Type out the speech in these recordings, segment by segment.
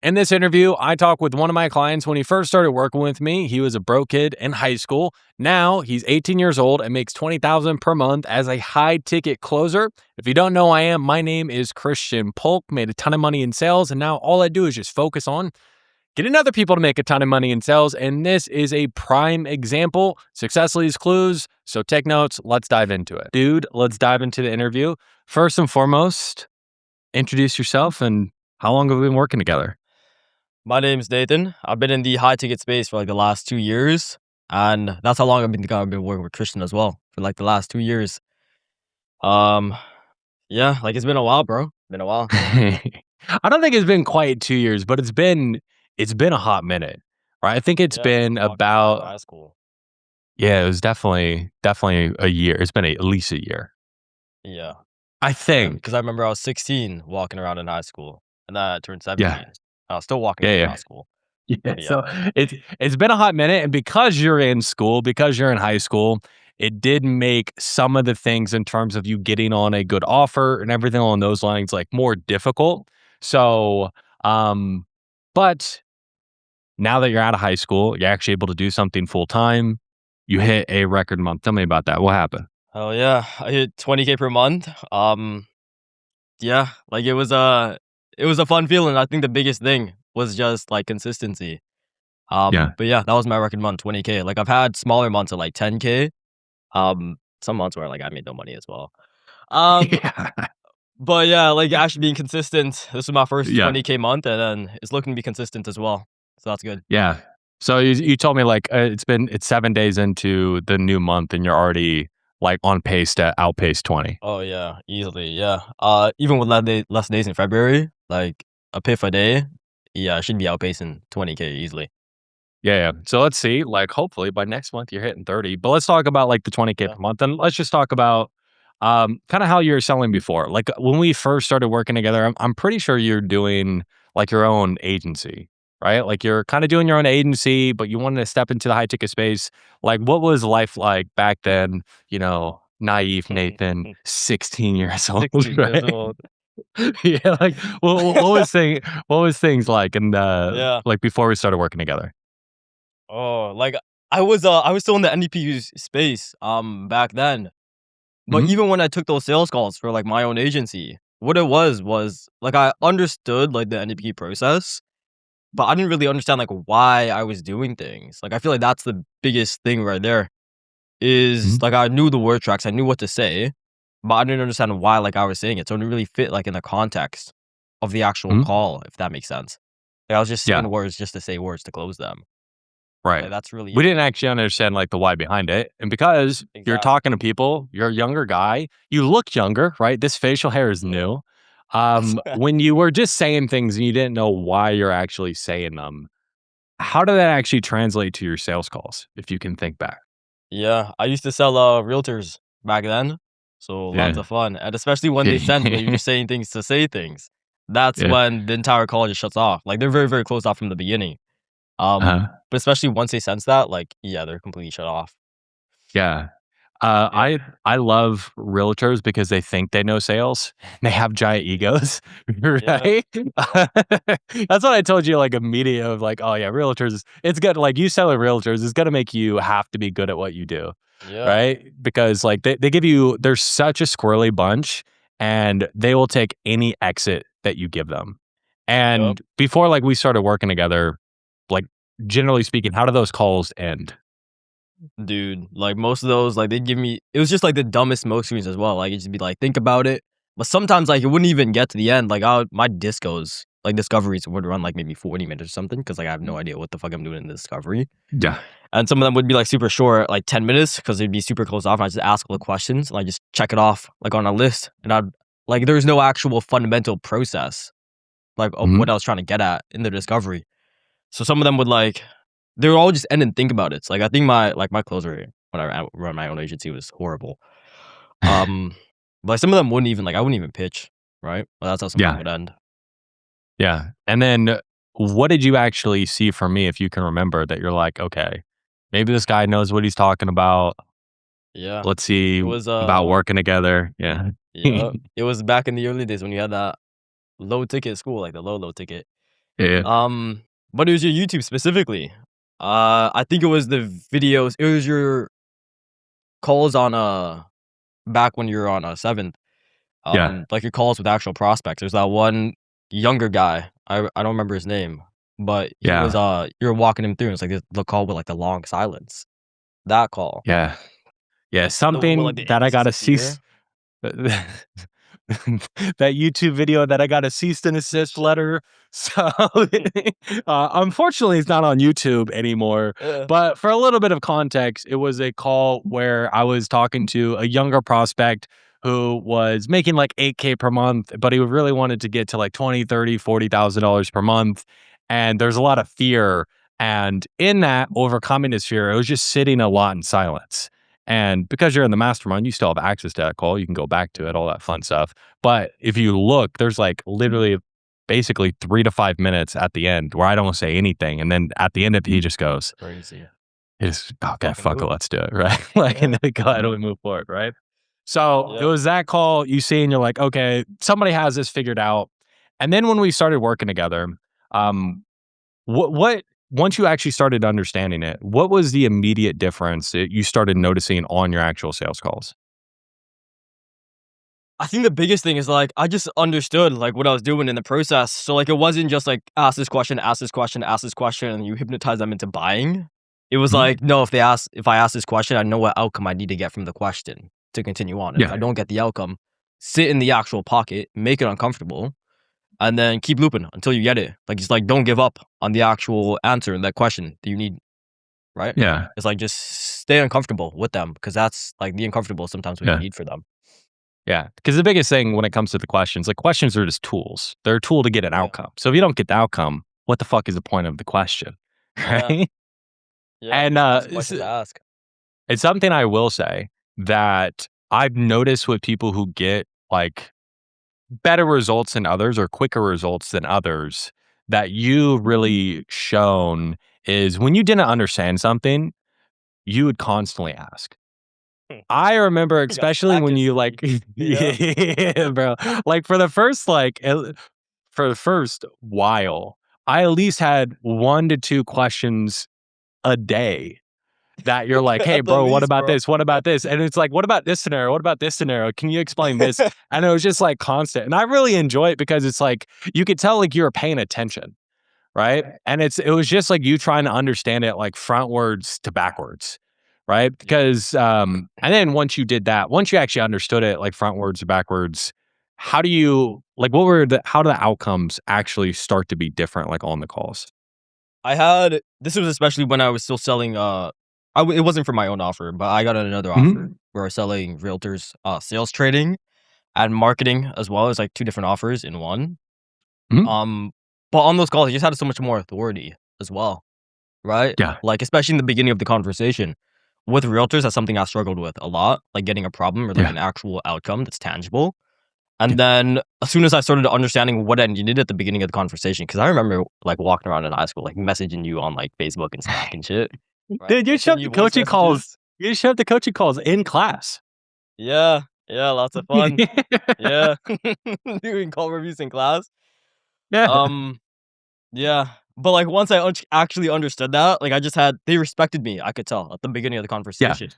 In this interview, I talk with one of my clients when he first started working with me. He was a broke kid in high school. Now he's 18 years old and makes $20,000 per month as a high ticket closer. If you don't know who I am, my name is Christian Polk. Made a ton of money in sales, and now all I do is just focus on getting other people to make a ton of money in sales. And this is a prime example. Success leaves clues. So take notes. Let's dive into it. Dude, let's dive into the interview. First and foremost, introduce yourself and how long have we been working together? My name's Nathan. I've been in the high ticket space for like the last 2 years. And that's how long I've been working with Christian as well for like the last 2 years. Um, yeah, like it's been a while, bro. Been a while. I don't think it's been quite 2 years, but it's been a hot minute, right? I think it's Yeah, since been walking around about high school. yeah, it was definitely a year. It's been at least a year. Yeah, I yeah. think. Because I remember I was 16 walking around in high school, and then I turned Yeah. 17. I was still walking Yeah, around in yeah. high school. Yeah, But yeah, so it's been a hot minute, and because you're in school, because you're in high school, it did make some of the things in terms of you getting on a good offer and everything along those lines, like, more difficult. So, um, but now that you're out of high school, you're actually able to do something full time. You hit a record month. Tell me about that. What happened? oh yeah, I hit 20K per month. Yeah, like it was a fun feeling. I think the biggest thing was just like consistency. Yeah. But yeah, that was my record month, 20K. Like I've had smaller months at like 10K. Some months where like I made no money as well. Um, Yeah. but yeah, like actually being consistent. This is my first Yeah. 20K month, and then it's looking to be consistent as well. So that's good. Yeah. So you told me, like, it's 7 days into the new month and you're already, like, on pace to outpace 20. Oh yeah, easily. Yeah. Even with less days in February, like a pay a day, yeah, I should be outpacing 20K easily. Yeah, yeah. So let's see, like, hopefully by next month you're hitting 30. But let's talk about, like, the 20K Yeah. per month, and let's just talk about kind of how you were selling before. Like, when we first started working together, I'm pretty sure you're doing, like, your own agency, right? Like, you're kind of doing your own agency, but you wanted to step into the high ticket space. Like, what was life like back then? Naive Nathan, 16 years old, 16 years right? old. Yeah, like, what was things like, and Yeah. like, before we started working together? Oh, like I was still in the NDPU space back then. But Mhm. even when I took those sales calls for like my own agency, what it was like I understood like the NDP process, but I didn't really understand like why I was doing things. Like I feel like that's the biggest thing right there Mhm. is like I knew the word tracks, I knew what to say, but I didn't understand why like I was saying it. So it didn't really fit like in the context of the actual Mhm. call, if that makes sense. Like I was just Yeah, saying words just to say words to close them. right. Like that's really We it. didn't actually understand, like, the why behind it, and because you're Exactly. talking to people, you're a younger guy, you look younger, right? This facial hair is Yeah. new. When you were just saying things and you didn't know why you're actually saying them, how did that actually translate to your sales calls, if you can think back? Yeah, I used to sell realtors back then, so lots Yeah. of fun, and especially when they sense that you're just saying things to say things, that's Yeah. when the entire call just shuts off. Like they're very, very closed off from the beginning. Uh-huh. But especially once they sense that, like yeah, they're completely shut off. Yeah. Yeah, I love realtors because they think they know sales. They have giant egos, yeah, right? That's what I told you, like, immediately of, like, oh yeah, realtors. It's good. Like, you selling realtors is gonna make you have to be good at what you do, yeah, right? Because, like, they give you. They're such a squirrely bunch, and they will take any exit that you give them. yep. And before, like, we started working together, like, generally speaking, how do those calls end? Dude, like most of those, like they give me, it was just like the dumbest smoke screens as well. Like it just be like, think about it. But sometimes like it wouldn't even get to the end. Like my discos, like discoveries would run like maybe 40 minutes or something because like I have no idea what the fuck I'm doing in the discovery. Yeah. And some of them would be like super short, like 10 minutes because they'd be super closed off. And I just ask all the questions and I just check it off like on a list. And I'd like, there's no actual fundamental process like of Mhm. what I was trying to get at in the discovery. So some of them would like, they would all just end and think about it. So, like I think my closer when I run my own agency was horrible. Um, but some of them wouldn't even like I wouldn't even pitch, right? Well, that's how some of them Yeah. would end. Yeah. And then what did you actually see from me, if you can remember, that you're like, okay, maybe this guy knows what he's talking about. Yeah, Let's see it was about working together. Yeah. yeah, it was back in the early days when you had that low ticket school, like the low ticket. Yeah. But it was your YouTube specifically. I think it was the videos. It was your calls on back when you were on 7th. Yeah. Like your calls with actual prospects. There's that one younger guy. I don't remember his name, but he was Yeah. you were walking him through. And it's like the call with like the long silence. That call. Yeah. Yeah. The one with like Something the that I emphasis gotta of cease. fear. That YouTube video that I got a cease and assist letter. So, unfortunately, it's not on YouTube anymore. Yeah. But for a little bit of context, it was a call where I was talking to a younger prospect who was making like 8K per month, but he really wanted to get to like 20, 30, $40,000 per month. And there's a lot of fear. And in that overcoming his fear, it was just sitting a lot in silence. And because you're in the mastermind, you still have access to that call. You can go back to it, all that fun stuff. But if you look, there's like literally basically 3 to 5 minutes at the end where I don't say anything. And then at the end of it, he just goes, Crazy. "It's okay, Fucking fuck it, move. let's do it." Right. Like, and Yeah. then we go ahead and we move forward. Right. So it Yeah. was that call you see, and you're like, okay, somebody has this figured out. And then when we started working together, um, what once you actually started understanding it, what was the immediate difference that you started noticing on your actual sales calls? I think the biggest thing is like I just understood like what I was doing in the process. So like it wasn't just like ask this question, ask this question, ask this question, and you hypnotize them into buying. It was Mhm. like, no, if I ask this question, I know what outcome I need to get from the question to continue on. And if Yeah. I don't get the outcome, sit in the actual pocket, make it uncomfortable, and then keep looping until you get it. Like it's like don't give up on the actual answer in that question that you need, right? Yeah. It's like just stay uncomfortable with them because that's like the uncomfortable is sometimes what you Yeah. need for them. Yeah. Because the biggest thing when it comes to the questions, like questions are just tools. They're a tool to get an Yeah. outcome. So if you don't get the outcome, what the fuck is the point of the question? Yeah. Right. Yeah. And Just a question to ask. it's something I will say that I've noticed with people who get like better results than others or quicker results than others that you really shown is when you didn't understand something, you would constantly ask. Hmm. I remember You got especially when you like accuracy. Yeah. yeah, bro. Like for the first for the first while, I at least had 1 to 2 questions a day that you're like, "Hey, At the bro, what least, about bro. this? What about this?" And it's like, "What about this scenario? What about this scenario? Can you explain this?" And it was just like constant. And I really enjoy it because it's like you could tell like you were paying attention, right? And it was just like you trying to understand it like frontwards to backwards, right? Yeah. Because and then once you did that, once you actually understood it like frontwards to backwards, how do you like what were the how do the outcomes actually start to be different like on the calls? I had this was especially when I was still selling it wasn't for my own offer, but I got another offer Mhm. where I was selling realtors sales trading and marketing as well as like two different offers in one. Mhm. Um but on those calls I just had so much more authority as well, right? Yeah. Like especially in the beginning of the conversation. With realtors, that's something I struggled with a lot, like getting a problem or like Yeah. an actual outcome that's tangible. Yeah. And then as soon as I started understanding what I needed at the beginning of the conversation, because I remember like walking around in high school, like messaging you on like Facebook and Slack and shit, right? Dude, you Like sending showed you the voice coaching calls. messages. You showed the coaching calls in class. Yeah, yeah, lots of fun. Yeah, doing call reviews in class. Yeah. Um, yeah, but like once I actually understood that, like I just had they respected me. I could tell at the beginning of the Yeah. conversation.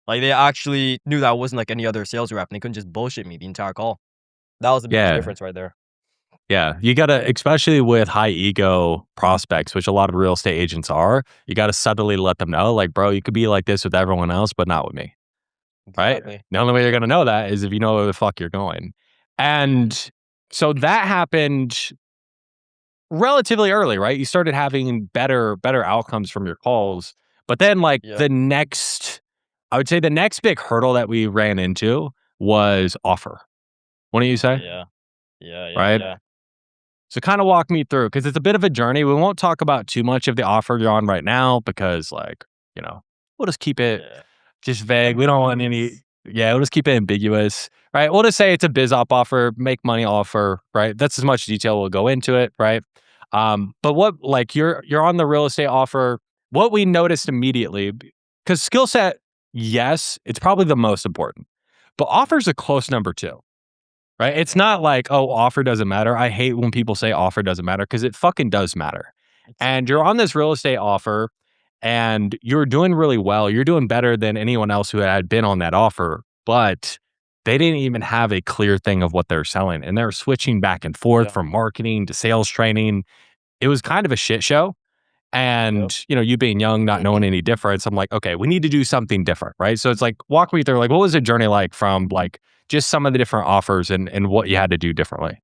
Like they actually knew that I wasn't like any other sales rep, and they couldn't just bullshit me the entire call. That was the biggest Yeah. difference right there. Yeah. You gotta, especially with high ego prospects, which a lot of real estate agents are, you gotta subtly let them know, like, bro, you could be like this with everyone else, but not with me. Right? Exactly. The only way you're gonna know that is if you know where the fuck you're going. And so that happened relatively early, right? You started having better outcomes from your calls. But then like Yep. I would say the next big hurdle that we ran into was offer. What do you say? Yeah. Yeah, yeah, Right? yeah. So kind of walk me through because it's a bit of a journey. We won't talk about too much of the offer you're on right now because like, you know, we'll just keep it Yeah. just vague. We don't want any Ambiguous. yeah, we'll just keep it ambiguous. Right. We'll just say it's a biz op offer, make money offer, right? That's as much detail we'll go into it, right? But what like you're on the real estate offer, what we noticed immediately, because skill set, yes, it's probably the most important. But offer's a close number two. right? It's not like, oh, offer doesn't matter. I hate when people say offer doesn't matter because it fucking does matter. It's And you're on this real estate offer and you're doing really well. You're doing better than anyone else who had been on that offer, but they didn't even have a clear thing of what they're selling. And they're switching back and forth yeah. from marketing to sales training. It was kind of a shit show. Yep. And, you being young, not knowing any difference, I'm like, okay, we need to do something different. Right. So it's like, walk me through, like, what was the journey like from like just some of the different offers and what you had to do differently?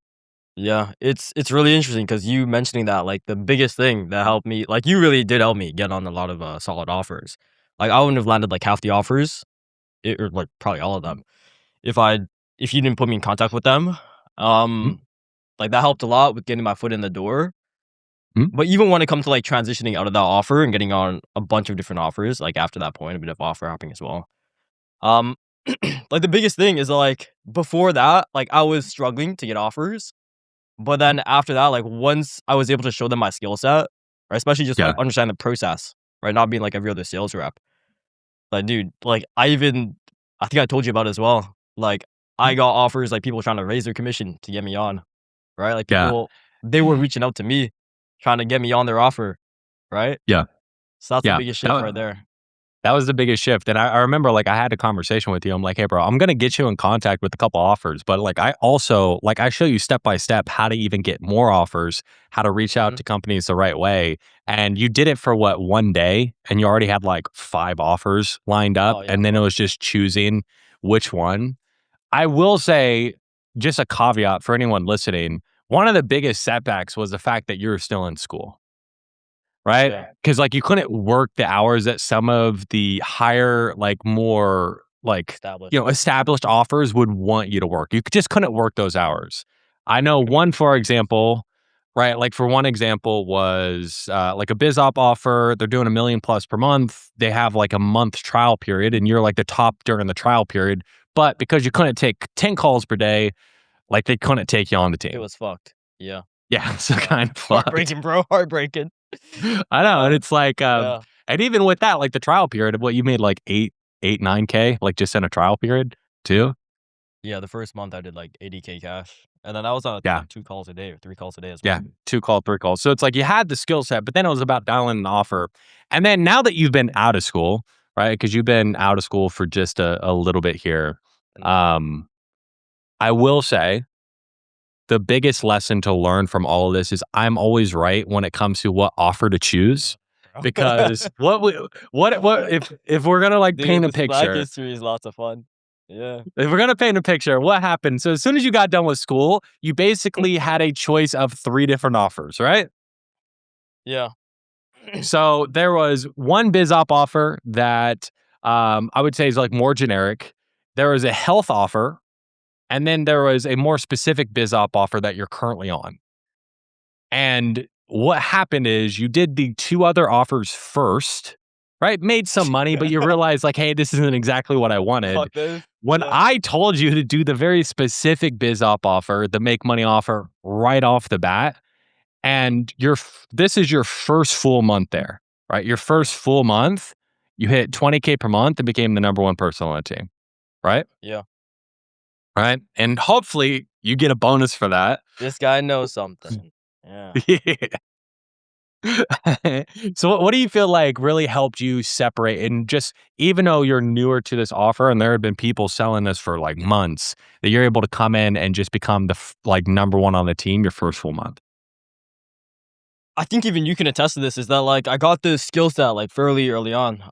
Yeah, it's really interesting because you mentioning that, like, the biggest thing that helped me, like, you really did help me get on a lot of solid offers. Like, I wouldn't have landed like half the offers, or like probably all of them, if I if you didn't put me in contact with them. Mhm, Um, like that helped a lot with getting my foot in the door. mhm. But even when it comes to like transitioning out of that offer and getting on a bunch of different offers, like after that point, a bit of offer hopping as well. Um, like the biggest thing is like before that, like I was struggling to get offers. But then after that, like, once I was able to show them my skill set, or especially just, like, Yeah. understand the process, right? Not being like every other sales rep. Like, dude, like, I think I told you about it as well. Like, I Mhm. got offers, like, people trying to raise their commission to get me on, right? Like, Yeah. they were reaching out to me, trying to get me on their offer, right? Yeah. So that's the Yeah. biggest That shift right wa there. that was the biggest shift, and I remember, like, I had a conversation with you. I'm like, "Hey, bro, I'm gonna get you in contact with a couple offers, but, like, I also like, I show you step by step how to even get more offers, how to reach out Mhm. to companies the right way." And you did it for what, 1 day, and you already had, like, 5 offers lined up, Oh, yeah, and then it bro. was just choosing which one. I will say, just a caveat for anyone listening, one of the biggest setbacks was the fact that you were still in school. Right? Yeah. Because like, you couldn't work the hours that some of the higher, like, more, like, Established. established offers would want you to work. You just couldn't work those hours. I know one, for example, right? Like, for one example was, like a biz op offer. They're doing 1,000,000 plus per month. They have like a month trial period, and you're like the top during the trial period. But because you couldn't take 10 calls per day, like, they couldn't take you on the It team. was fucked. Yeah. Yeah, so Yeah. kind of fucked. Heartbreaking, bro. Heartbreaking. I know, and Uh, it's like, yeah. and even with that, like the trial period of what you made, like 9K, like just in a trial period too. Yeah, the first month I did like 80K cash. And then I was on, I think, Yeah, like 2 calls a day or 3 calls a day as yeah, well. 2 call, 3 calls. So it's like you had the skill set, but then it was about dialing an offer. And then now that you've been out of school, right? Because you've been out of school for just a little bit here. Mm. Um, I will say the biggest lesson to learn from all of this is I'm always right when it comes to what offer to choose. Bro. Because what if we're gonna like Dude, paint a this Black picture. History is lots of fun. Yeah. If we're gonna paint a picture, what happened? So as soon as you got done with school, you basically had a choice of 3 different offers, right? Yeah. So there was one biz op offer that I would say is like more generic. There was a health offer, and then there was a more specific biz op offer that you're currently on. And what happened is you did the 2 other offers first, right? Made some money, but you realized like, hey, this isn't exactly what I wanted. Fuck this. When Yeah. I told you to do the very specific biz op offer, the make money offer right off the bat, and this is your first full month there, right? Your first full month, you hit 20K per month and became the number one person on the team, right? Yeah. Right. And hopefully you get a bonus for that. This guy knows something. Yeah. So what do you feel like really helped you separate and just even though you're newer to this offer and there had been people selling this for like months that you're able to come in and just become the like number one on the team your first full month? I think even you can attest to this is that like I got this skill set like fairly early on.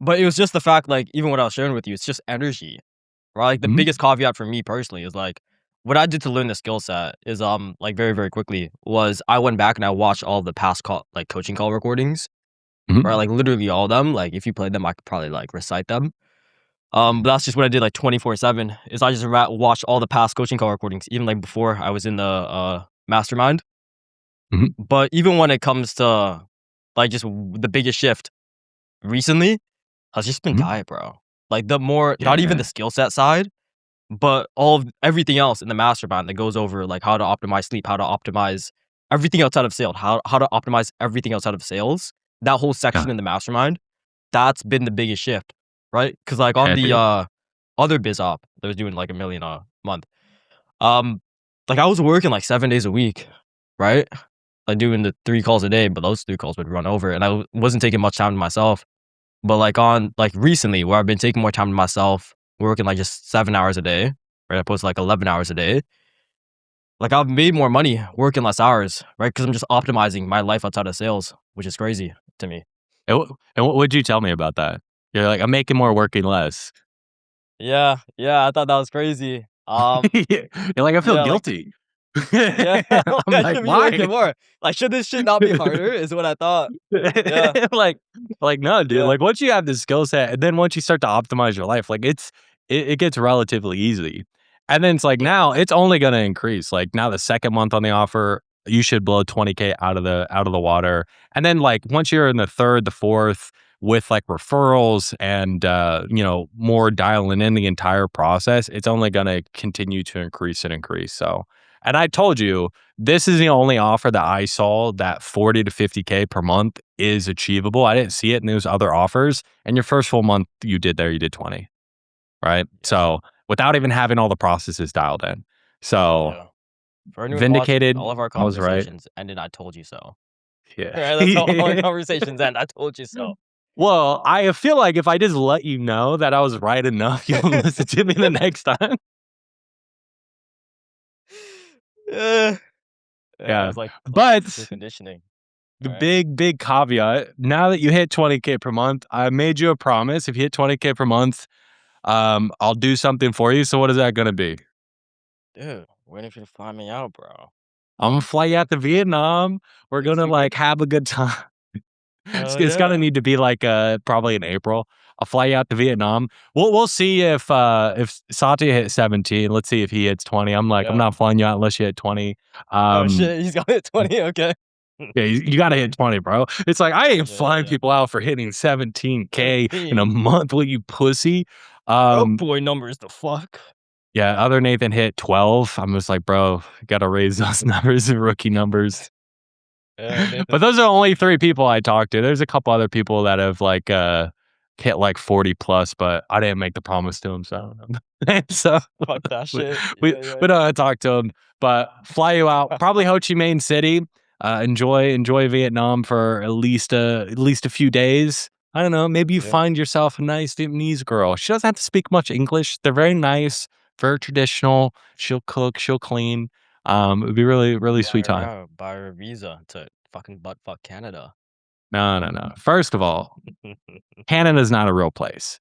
But it was just the fact like even what I was sharing with you, it's just energy. Right? Like the Mhm, biggest caveat for me personally is like what I did to learn the skill set is like very, very quickly was I went back and I watched all the past coaching call recordings. mhm, Right? Like literally all of them. Like if you played them, I could probably like recite them. But that's just what I did like 24/7 is I just watched all the past coaching call recordings, even like before I was in the mastermind. mhm, But even when it comes to like just the biggest shift recently has just been mhm. diet, bro. Like the more not even the Yeah. skill set side, but all of everything else in the mastermind that goes over like how to optimize sleep, how to optimize everything outside of sales, how to optimize everything outside of sales. That whole Yeah. section in the mastermind, that's been the biggest shift, right? Because like on Yeah, the dude. other biz op that was doing like a million month. Like I was working like 7 days a week, right? Like doing the 3 calls a day, but those 3 calls would run over, and I wasn't taking much time to myself. But like on like recently, where I've been taking more time to myself, working like just 7 hours a day, right? Opposed to like 11 hours a day. Like I've made more money working less hours, right? Because I'm just optimizing my life outside of sales, which is crazy to me. And what would you tell me about that? You're like, I'm making more working less. Yeah, I thought that was crazy. You're like, I feel Yeah, like guilty. yeah, I'm I like, should be working why? more. Like, should this shit not be harder? Is what I thought. Yeah, like, no, dude. yeah, Like, once you have the skill set, and then once you start to optimize your life, like, it gets relatively easy. And then it's like now it's only going to increase. Like now, the second month on the offer, you should blow 20K out of the water. And then like once you're in the third, the fourth, with like referrals and more dialing in the entire process, it's only going to continue to increase and increase. So, and I told you this is the only offer that I saw that 40 to 50K per month is achievable. I didn't see it in those other offers. And your first full month you did 20, right? yeah, So without even having all the processes dialed in. So yeah. For anyone watching, vindicated, all of our I was right. conversations ended. I told you so. Yeah. Right? That's how all our conversations end. I told you so. Well, I feel like if I just let you know that I was right enough, you'll listen to me the next time. Yeah, Yeah. it's like But subconscious conditioning, the right? big caveat, now that you hit 20K per month, I made you a promise. If you hit 20K per month, I'll do something for you. So what is that gonna be? Dude, waiting for you to fly me out, bro. I'm gonna fly you out to Vietnam. We're gonna like have a good time. It's, Hell it's gonna yeah. need to be like probably in April. I'll fly you out to Vietnam. We'll see if Satya hit 17. Let's see if he hits 20. I'm like, I'm Yeah. not flying you out unless you hit 20. Oh Um shit, he's got it 20. Okay. yeah, you gotta hit 20, bro. It's like I ain't Yeah, flying yeah. people out for hitting 17K in a 17. month, will you pussy? Broke Um boy numbers, the fuck? yeah, other Nathan hit 12. I'm just like, bro, gotta raise those numbers, rookie numbers. Yeah, But Nathan. those are only 3 people I talked to. There's a couple other people that have like hit like 40 plus, but I didn't make the promise to them, so I don't know. So Fuck that we shit. we Yeah, yeah, we don't talk to them, but fly you out, yeah. probably Ho Chi Minh City. Enjoy Vietnam for at least a few days. I don't know, maybe you Yeah. find yourself a nice Vietnamese girl. She doesn't have to speak much English. They're very nice, very traditional. She'll cook, she'll clean. It'd be really, really sweet time. Buy her a visa to fucking butt fuck Canada. No, no, no. First of all, Canada's not a real place.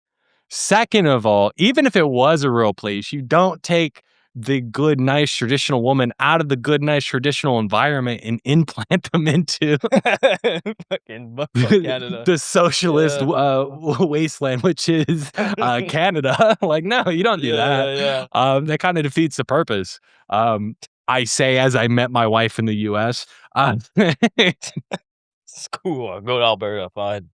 Second of all, even if it was a real place, you don't take the good, nice traditional woman out of the good, nice traditional environment and implant them into Fucking butt fuck Canada. the socialist Yeah. wasteland, which is Canada. Like, no, you don't do Yeah, that. yeah, yeah. That kind of defeats the purpose. I say as I met my wife in the U.S. It's cool. I'll go to Alberta, fine.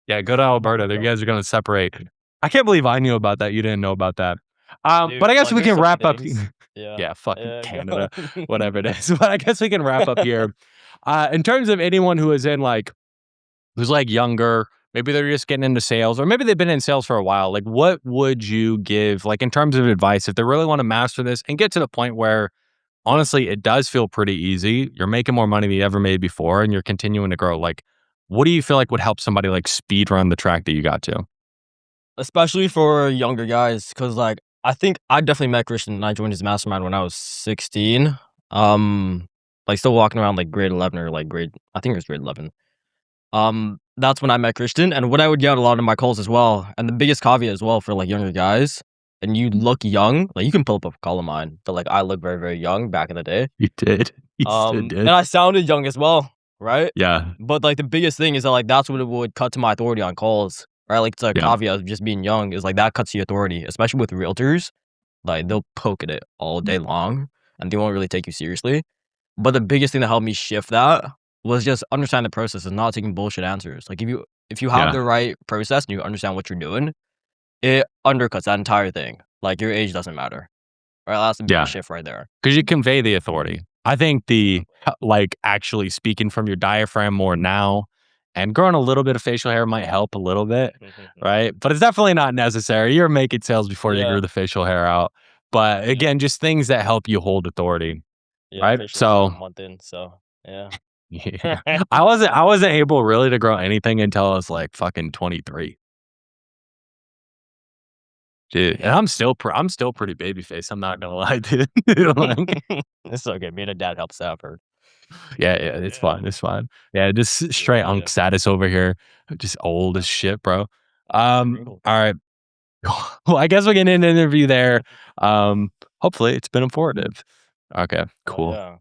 Yeah, go to Alberta. You guys are gonna separate. I can't believe I knew about that. You didn't know about that. But Dude, I guess like, we there's can so many wrap up. things. Yeah. Yeah, fucking Yeah, go Canada, whatever it is. But I guess we can wrap up here. In terms of anyone who is in like who's like younger, maybe they're just getting into sales, or maybe they've been in sales for a while. Like, what would you give, like, in terms of advice, if they really want to master this and get to the point where honestly, it does feel pretty easy. You're making more money than you ever made before, and you're continuing to grow. Like, what do you feel like would help somebody like speed run the track that you got to? Especially for younger guys, because like I think I definitely met Christian and I joined his mastermind when I was 16. Like still walking around like grade 11 or like grade, I think it was grade 11. That's when I met Christian, and what I would get a lot of my calls as well, and the biggest caveat as well for like younger guys, and you look young, like you can pull up a call of mine, but like I look very, very young back in the day. You did. You still And did. I sounded young as well, right? Yeah. But like the biggest thing is that like that's what it would cut to my authority on calls, right? Like it's a Yeah. caveat of just being young is like that cuts the authority, especially with realtors. Like they'll poke at it all day long and they won't really take you seriously. But the biggest thing that helped me shift that was just understand the process and not taking bullshit answers. Like if you have Yeah. the right process and you understand what you're doing, it undercuts that entire thing. Like your age doesn't matter. Right? That's the biggest Yeah. shift right there. Because you convey the authority. I think like actually speaking from your diaphragm more now and growing a little bit of facial hair might help a little bit, right? But it's definitely not necessary. You're making sales before you Yeah. grew the facial hair out. But Yeah. again, just things that help you hold authority. Yeah, Right? officially So- a month in, so yeah. Yeah. I wasn't able really to grow anything until I was like fucking 23. Dude, and I'm still pretty baby face. I'm not gonna lie, dude. Like, It's okay. Being a dad helps out. yeah, it's fine. It's fine. Yeah, just straight Yeah. unk status over here. Just old as shit, bro. Brutal. All right. Well, I guess we can end the interview there. Hopefully it's been informative. Okay, cool. Yeah.